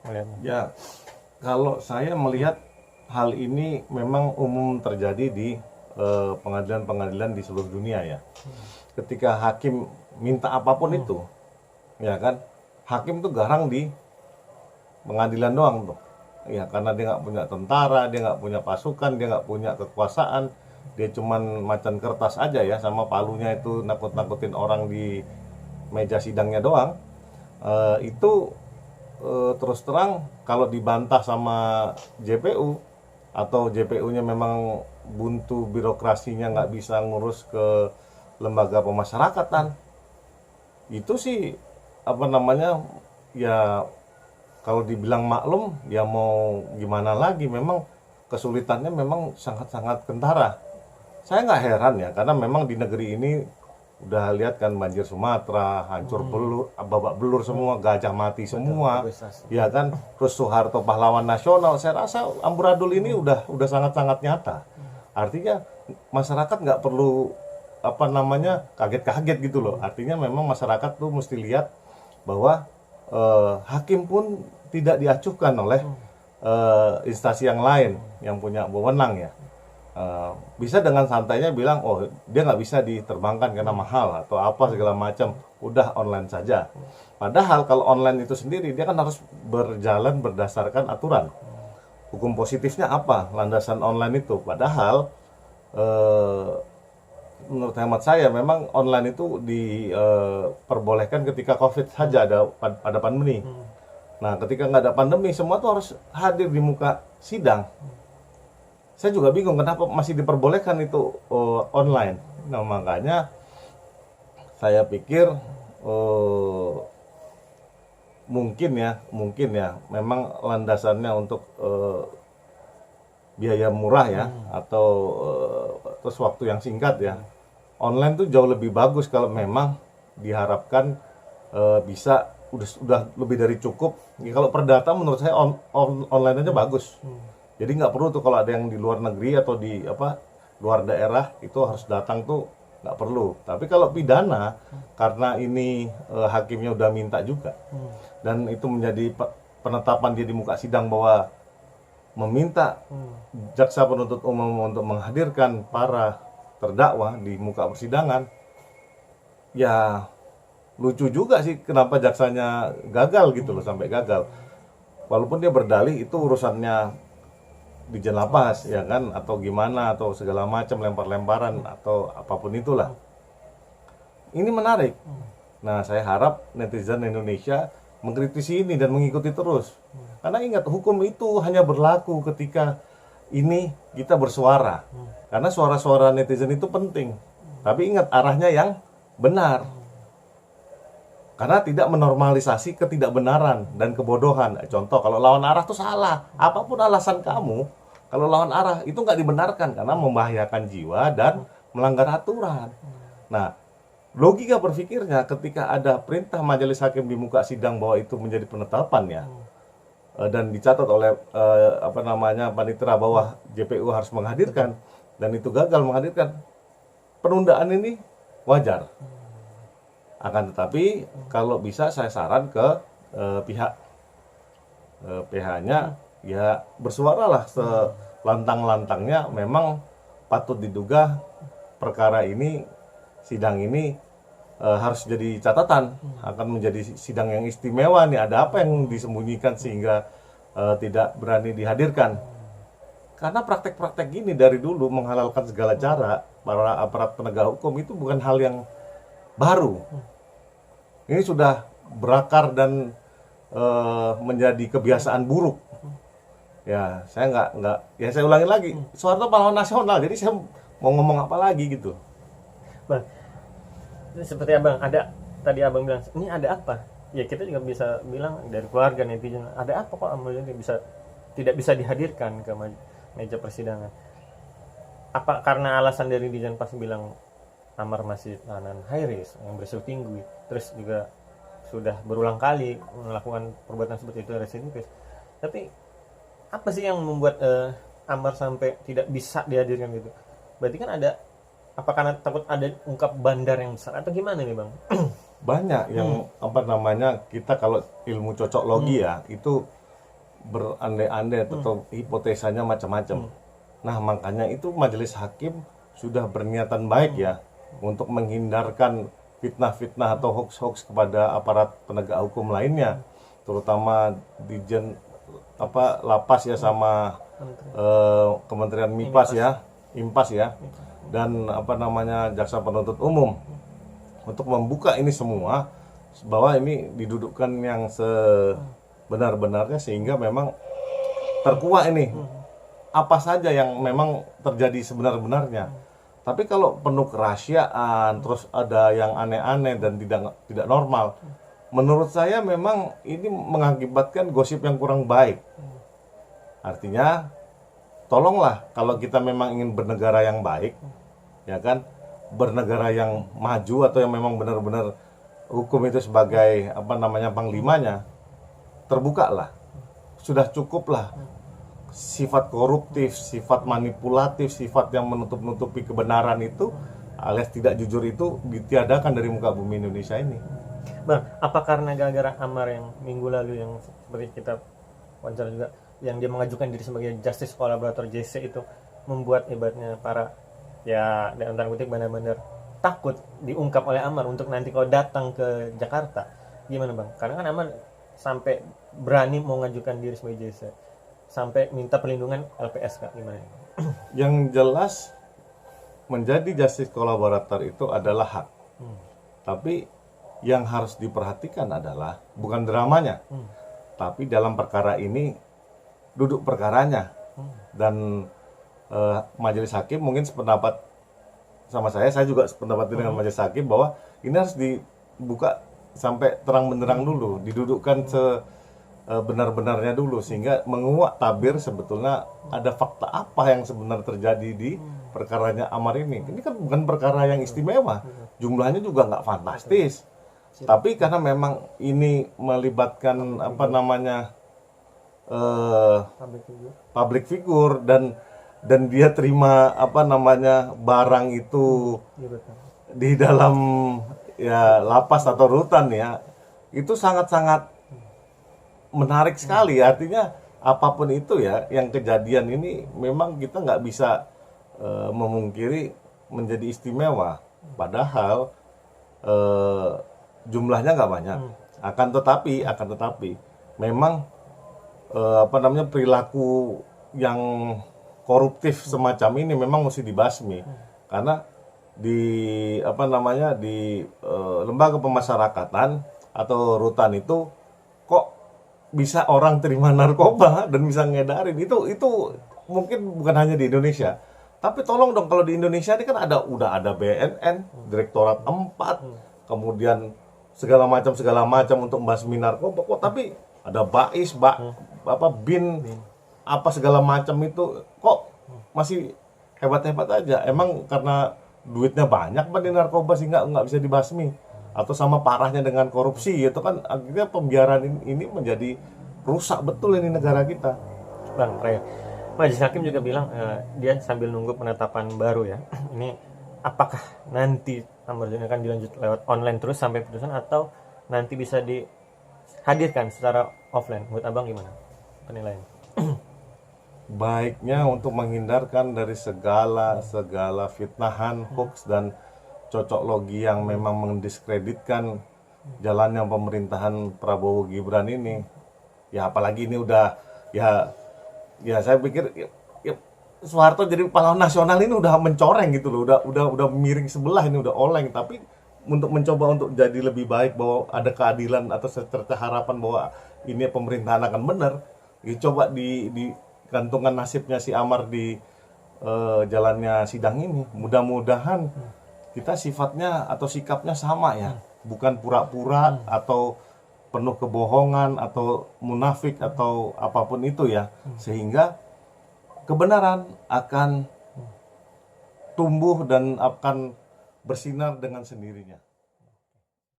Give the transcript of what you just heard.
melihatnya? Ya, kalau saya melihat hal ini memang umum terjadi di pengadilan-pengadilan di seluruh dunia ya. Ketika hakim minta apapun itu, ya kan, hakim tuh garang di pengadilan doang tuh. Ya, karena dia nggak punya tentara, dia nggak punya pasukan, dia nggak punya kekuasaan, dia cuman macan kertas aja ya, sama palunya itu nakut-nakutin orang di meja sidangnya doang. Itu terus terang kalau dibantah sama JPU atau JPU-nya memang buntu birokrasinya nggak bisa ngurus ke lembaga pemasyarakatan, itu sih apa namanya ya, kalau dibilang maklum ya mau gimana lagi, memang kesulitannya memang sangat-sangat kentara. Saya nggak heran ya, karena memang di negeri ini udah lihat kan, banjir Sumatera, hancur belur, babak belur semua, gajah mati semua, ya kan. Terus Soeharto pahlawan nasional, saya rasa amburadul ini udah sangat-sangat nyata. Artinya masyarakat nggak perlu apa namanya kaget-kaget gitu loh. Artinya memang masyarakat tuh mesti lihat bahwa hakim pun tidak diacuhkan oleh instansi yang lain yang punya wewenang ya. Bisa dengan santainya bilang, oh dia nggak bisa diterbangkan karena mahal atau apa segala macam, udah online saja. Padahal kalau online itu sendiri dia kan harus berjalan berdasarkan aturan. Hukum positifnya apa landasan online itu? Padahal menurut hemat saya memang online itu diperbolehkan ketika COVID saja, ada pada pandemi. Nah, ketika nggak ada pandemi, semua tuh harus hadir di muka sidang. Saya juga bingung kenapa masih diperbolehkan itu online. Nah, makanya saya pikir mungkin ya memang landasannya untuk biaya murah ya, atau terus waktu yang singkat ya. Online tuh jauh lebih bagus kalau memang diharapkan bisa udah lebih dari cukup. Ya, kalau perdata menurut saya online aja bagus. Jadi nggak perlu tuh kalau ada yang di luar negeri atau di luar daerah itu harus datang tuh, nggak perlu. Tapi kalau pidana, karena ini hakimnya udah minta juga, dan itu menjadi penetapan dia di muka sidang bahwa meminta jaksa penuntut umum untuk menghadirkan para terdakwa di muka persidangan, ya lucu juga sih kenapa jaksanya gagal gitu loh, sampai gagal. Walaupun dia berdalih itu urusannya di lapas ya kan, atau gimana, atau segala macam, lempar-lemparan atau apapun itulah. Ini menarik. Nah, saya harap netizen Indonesia mengkritisi ini dan mengikuti terus. Karena ingat, hukum itu hanya berlaku ketika ini kita bersuara. Karena suara-suara netizen itu penting. Tapi ingat, arahnya yang benar. Karena tidak menormalisasi ketidakbenaran dan kebodohan. Contoh, kalau lawan arah itu salah, apapun alasan kamu, kalau lawan arah itu nggak dibenarkan karena membahayakan jiwa dan melanggar aturan. Nah, logika berpikirnya ketika ada perintah majelis hakim di muka sidang bahwa itu menjadi penetapan ya, dan dicatat oleh panitera bahwa JPU harus menghadirkan, dan itu gagal menghadirkan, penundaan ini wajar. Akan tetapi kalau bisa saya saran ke pihak PH-nya ya bersuaralah selantang-lantangnya. Memang patut diduga perkara ini, sidang ini harus jadi catatan, akan menjadi sidang yang istimewa nih. Ada apa yang disembunyikan sehingga tidak berani dihadirkan? Karena praktek-praktek gini dari dulu menghalalkan segala cara para aparat penegak hukum itu bukan hal yang baru. Ini sudah berakar dan menjadi kebiasaan buruk. Ya, saya saya ulangi lagi, Soeharto pahlawan nasional. Jadi saya mau ngomong apa lagi gitu. Bang, seperti tadi abang bilang, ini ada apa? Ya kita juga bisa bilang dari keluarga netizen, ada apa kok Amar ini tidak bisa dihadirkan ke meja persidangan? Apa karena alasan dari netizen pas bilang Amar masih tahanan high risk yang berisiko tinggi, terus juga sudah berulang kali melakukan perbuatan seperti itu residivis. Tapi apa sih yang membuat Amar sampai tidak bisa dihadirkan gitu? Berarti kan ada, apa karena takut ada ungkap bandar yang besar atau gimana nih bang? banyak yang apa namanya, kita kalau ilmu cocok logi ya itu berandai-andai atau hipotesanya macam-macam. Nah, makanya itu majelis hakim sudah berniatan baik ya untuk menghindarkan fitnah-fitnah atau hoax-hoax kepada aparat penegak hukum lainnya, terutama Dijen Lapas ya, sama Kementerian Impas ya, dan apa namanya, Jaksa Penuntut Umum, untuk membuka ini semua bahwa ini didudukkan yang sebenar-benarnya, sehingga memang terkuak ini apa saja yang memang terjadi sebenar-benarnya. Tapi kalau penuh kerahasiaan, terus ada yang aneh-aneh dan tidak normal, menurut saya memang ini mengakibatkan gosip yang kurang baik. Artinya, tolonglah kalau kita memang ingin bernegara yang baik, ya kan, bernegara yang maju, atau yang memang benar-benar hukum itu sebagai apa namanya, panglimanya, terbukalah. Sudah cukuplah sifat koruptif, sifat manipulatif, sifat yang menutup-nutupi kebenaran itu, alias tidak jujur itu, ditiadakan dari muka bumi Indonesia ini. Bang, apa karena gara-gara Amar yang minggu lalu yang seperti kita wawancara juga, yang dia mengajukan diri sebagai justice kolaborator JC itu, membuat ibaratnya para ya dalam tanda kutip benar-benar takut diungkap oleh Amar untuk nanti kalau datang ke Jakarta? Gimana Bang? Karena kan Amar sampai berani mau mengajukan diri sebagai JC, sampai minta perlindungan LPSK, gimana? Yang jelas, menjadi justice kolaborator itu adalah hak. Tapi yang harus diperhatikan adalah bukan dramanya, tapi dalam perkara ini duduk perkaranya. Dan majelis hakim mungkin sependapat sama saya juga sependapat dengan majelis hakim bahwa ini harus dibuka sampai terang benderang dulu, didudukkan benar-benarnya dulu, sehingga menguak tabir sebetulnya ada fakta apa yang sebenarnya terjadi di perkaranya Amar ini. Ini kan bukan perkara yang istimewa, jumlahnya juga nggak fantastis, tapi karena memang ini melibatkan apa namanya, public figure, dan dia terima apa namanya, barang itu di dalam ya lapas atau rutan ya, itu sangat-sangat menarik sekali. Artinya apapun itu ya, yang kejadian ini memang kita nggak bisa memungkiri menjadi istimewa, padahal jumlahnya nggak banyak. Akan tetapi memang apa namanya, perilaku yang koruptif semacam ini memang mesti dibasmi. Karena di apa namanya, di lembaga pemasyarakatan atau rutan itu kok bisa orang terima narkoba dan bisa ngedarin itu mungkin bukan hanya di Indonesia. Tapi tolong dong, kalau di Indonesia ini kan udah ada BNN, Direktorat 4, kemudian segala macam untuk membasmi narkoba kok, tapi ada BAIS, BIN, apa segala macam itu kok masih hebat-hebat aja. Emang karena duitnya banyak di narkoba sehingga nggak bisa dibasmi? Atau sama parahnya dengan korupsi, itu kan akhirnya pembiaran ini menjadi rusak betul ini negara kita. Bang, terakhir, majelis hakim juga bilang dia sambil nunggu penetapan baru ya. Ini apakah nanti Amar Zoni akan dilanjut lewat online terus sampai putusan, atau nanti bisa dihadirkan secara offline? Menurut Abang gimana penilaian? Baiknya untuk menghindarkan dari segala fitnahan, hoax, dan cocok logi yang memang mendiskreditkan jalannya pemerintahan Prabowo Gibran ini. Ya apalagi ini udah ya saya pikir ya, Soeharto jadi pahlawan nasional ini udah mencoreng gitu loh, udah miring sebelah ini, udah oleng. Tapi untuk mencoba untuk jadi lebih baik, bahwa ada keadilan atau secerca harapan bahwa ini pemerintahan akan benar, ya coba digantungan nasibnya si Amar di jalannya sidang ini. Mudah-mudahan kita sifatnya atau sikapnya sama ya, bukan pura-pura atau penuh kebohongan atau munafik atau apapun itu ya, sehingga kebenaran akan tumbuh dan akan bersinar dengan sendirinya.